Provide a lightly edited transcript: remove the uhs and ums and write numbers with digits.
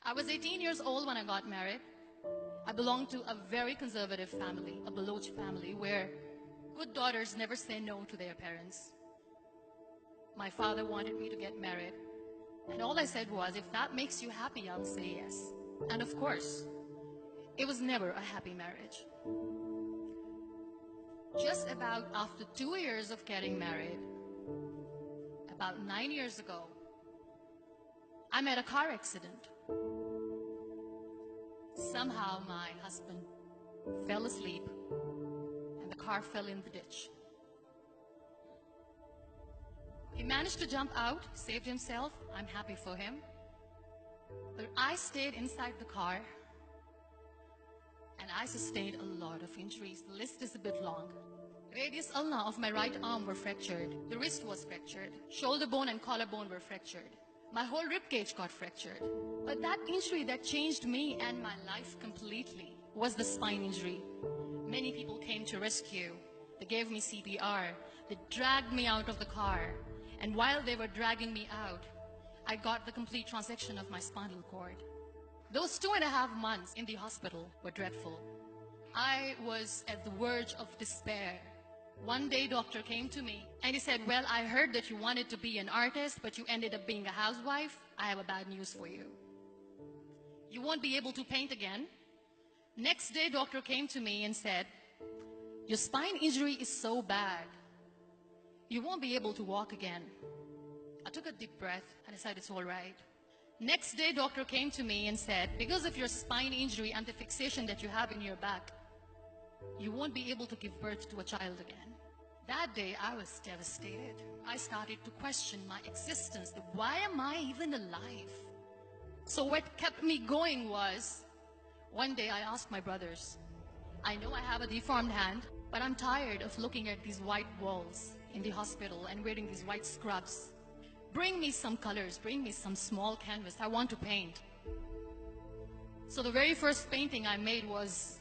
I was 18 years old when I got married. I belonged to a very conservative family, a Baloch family, where good daughters never say no to their parents. My father wanted me to get married, and all I said was, if that makes you happy, I'll say yes. And of course, it was never a happy marriage. Just about after 2 years of getting married, about 9 years ago, I met a car accident. Somehow my husband fell asleep and the car fell in the ditch. He managed to jump out, saved himself. I'm happy for him. But I stayed inside the car and I sustained a lot of injuries. The list is a bit long. Radius ulna of my right arm were fractured. The wrist was fractured. Shoulder bone and collarbone were fractured. My whole rib cage got fractured. But that injury that changed me and my life completely was the spine injury. Many people came to rescue. They gave me CPR. They dragged me out of the car. And while they were dragging me out, I got the complete transection of my spinal cord. Those 2.5 months in the hospital were dreadful. I was at the verge of despair. One day, doctor came to me and he said, well, I heard that you wanted to be an artist, but you ended up being a housewife. I have a bad news for you. You won't be able to paint again. Next day, doctor came to me and said, your spine injury is so bad, you won't be able to walk again. I took a deep breath and I said, it's all right. Next day, doctor came to me and said, because of your spine injury and the fixation that you have in your back, you won't be able to give birth to a child again. That day, I was devastated. I started to question my existence. Why am I even alive? So what kept me going was, one day I asked my brothers, I know I have a deformed hand, but I'm tired of looking at these white walls in the hospital and wearing these white scrubs. Bring me some colors, bring me some small canvas. I want to paint. So the very first painting I made was